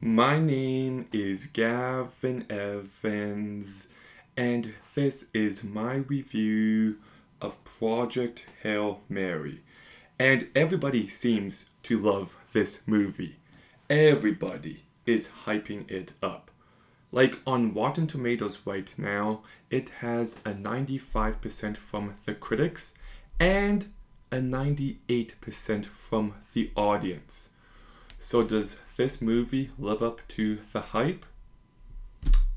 My name is Gavin Evans, and this is my review of Project Hail Mary. And everybody seems to love this movie. Everybody is hyping it up. Like on Rotten Tomatoes right now, it has a 95% from the critics and a 98% from the audience. So does this movie live up to the hype?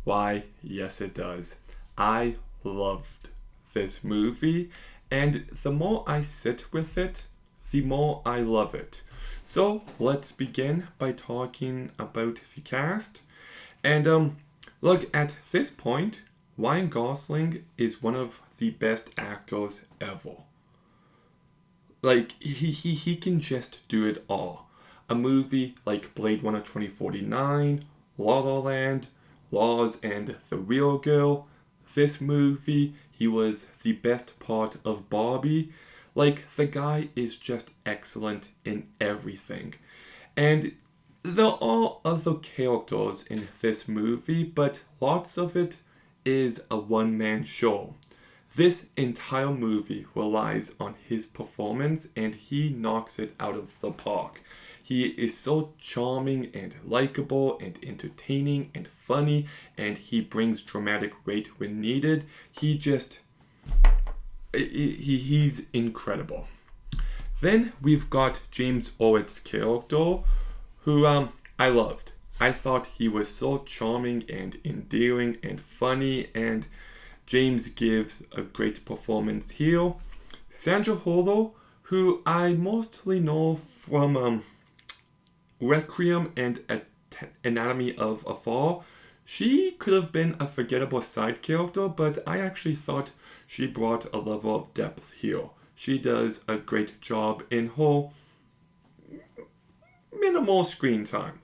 Why, yes it does. I loved this movie, and the more I sit with it, the more I love it. So let's begin by talking about the cast. And look, at this point, Ryan Gosling is one of the best actors ever. Like he can just do it all. A movie like Blade Runner 2049, La La Land, Laws and The Real Girl. This movie, he was the best part of Barbie. Like the guy is just excellent in everything. And there are other characters in this movie, but lots of it is a one-man show. This entire movie relies on his performance and he knocks it out of the park. He is so charming and likable and entertaining and funny, and he brings dramatic weight when needed. He's incredible. Then we've got James Orwitt's character, who I loved. I thought he was so charming and endearing and funny, and James gives a great performance here. Sandra Hurley, who I mostly know from Requiem and Anatomy of a Fall, she could have been a forgettable side character, but I actually thought she brought a level of depth here. She does a great job in her minimal screen time.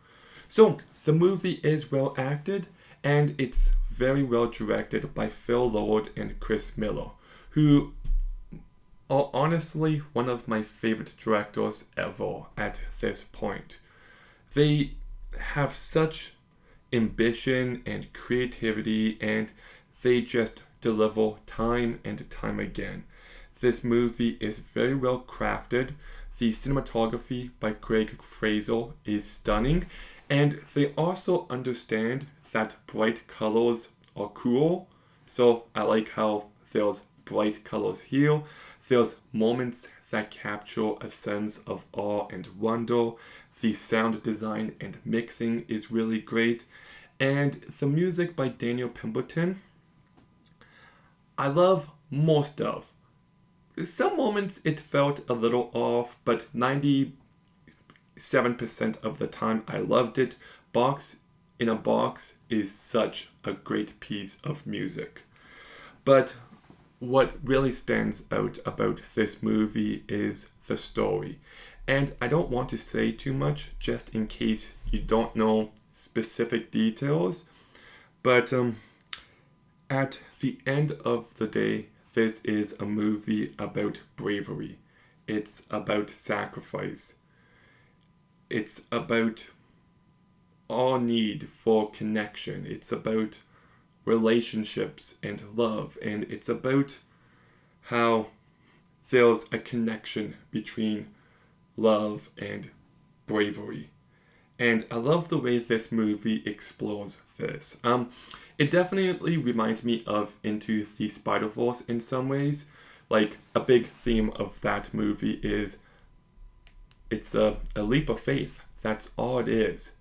So, the movie is well acted, and it's very well directed by Phil Lord and Chris Miller, who are honestly one of my favorite directors ever at this point. They have such ambition and creativity, and they just deliver time and time again. This movie is very well crafted. The cinematography by Craig Fraser is stunning, and they also understand that bright colors are cool. So I like how there's bright colors here. There's moments that capture a sense of awe and wonder. The sound design and mixing is really great. And the music by Daniel Pemberton, I love most of. Some moments it felt a little off, but 97% of the time I loved it. Box in a Box is such a great piece of music. But what really stands out about this movie is the story. And I don't want to say too much just in case you don't know specific details. But at the end of the day, this is a movie about bravery. It's about sacrifice. It's about our need for connection. It's about relationships and love. And it's about how there's a connection between love and bravery. And I love the way this movie explores this. It definitely reminds me of Into the Spider-Verse in some ways. Like, a big theme of that movie is it's a leap of faith. That's all it is.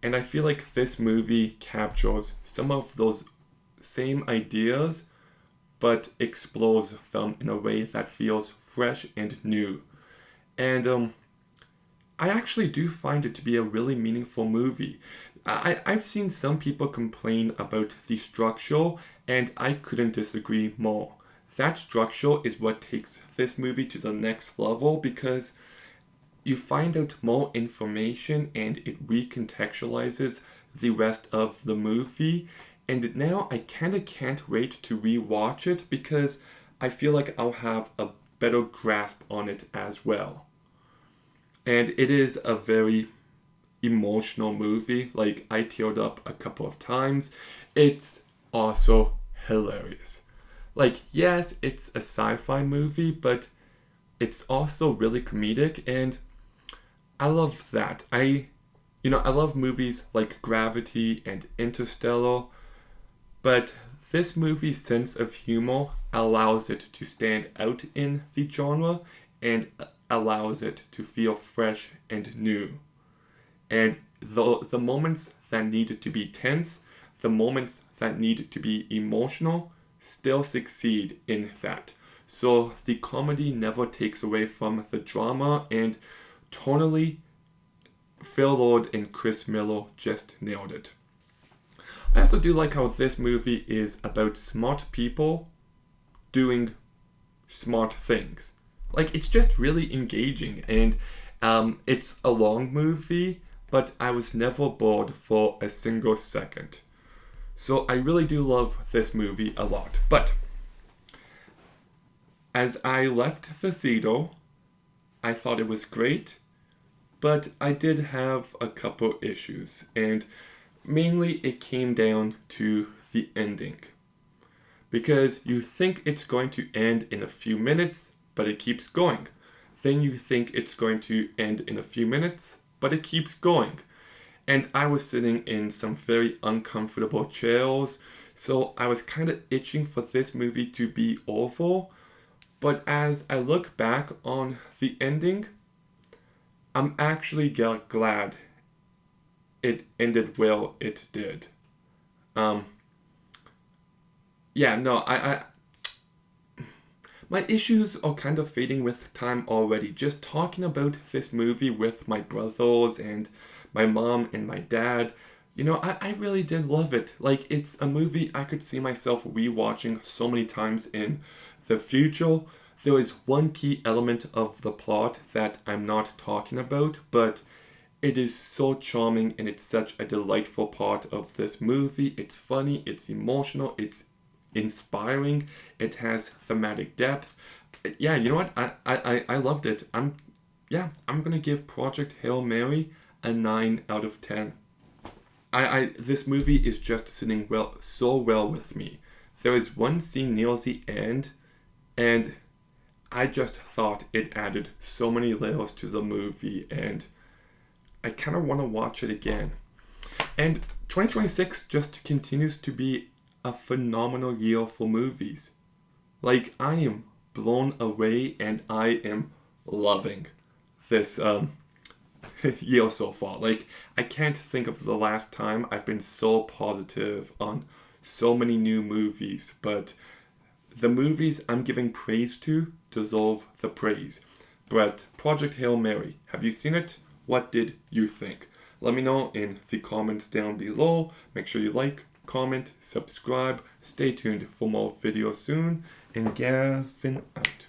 And I feel like this movie captures some of those same ideas, but explores them in a way that feels fresh and new. And I actually do find it to be a really meaningful movie. I've seen some people complain about the structure, and I couldn't disagree more. That structure is what takes this movie to the next level because you find out more information and it recontextualizes the rest of the movie. And now I kind of can't wait to rewatch it because I feel like I'll have a better grasp on it as well. And it is a very emotional movie. Like, I teared up a couple of times. It's also hilarious. Like, yes, it's a sci-fi movie, but it's also really comedic, and I love that. I love movies like Gravity and Interstellar, but this movie's sense of humor allows it to stand out in the genre and allows it to feel fresh and new. And the moments that need to be tense, the moments that need to be emotional, still succeed in that. So the comedy never takes away from the drama, and tonally, Phil Lord and Chris Miller just nailed it. I also do like how this movie is about smart people doing smart things. Like, it's just really engaging, and it's a long movie, but I was never bored for a single second. So I really do love this movie a lot. But as I left the theater, I thought it was great, but I did have a couple issues, and mainly it came down to the ending. Because you think it's going to end in a few minutes, but it keeps going. Then you think it's going to end in a few minutes, but it keeps going. And I was sitting in some very uncomfortable chairs, so I was kind of itching for this movie to be over. But as I look back on the ending, I'm actually glad it ended well it did. Yeah, no, my issues are kind of fading with time already. Just talking about this movie with my brothers and my mom and my dad, I really did love it. Like, it's a movie I could see myself rewatching so many times in the future. There is one key element of the plot that I'm not talking about, but it is so charming and it's such a delightful part of this movie. It's funny, it's emotional, it's inspiring, it has thematic depth. Yeah, you know what? I loved it. I'm gonna give Project Hail Mary a 9 out of 10. This movie is just sitting so well with me. There is one scene near the end, and I just thought it added so many layers to the movie, and I kind of want to watch it again. And 2026 just continues to be a phenomenal year for movies. Like, I am blown away and I am loving this year so far. Like, I can't think of the last time I've been so positive on so many new movies, but the movies I'm giving praise to deserve the praise. But Project Hail Mary, have you seen it? What did you think? Let me know in the comments down below. Make sure you like, comment, subscribe. Stay tuned for more videos soon. And Gavin out.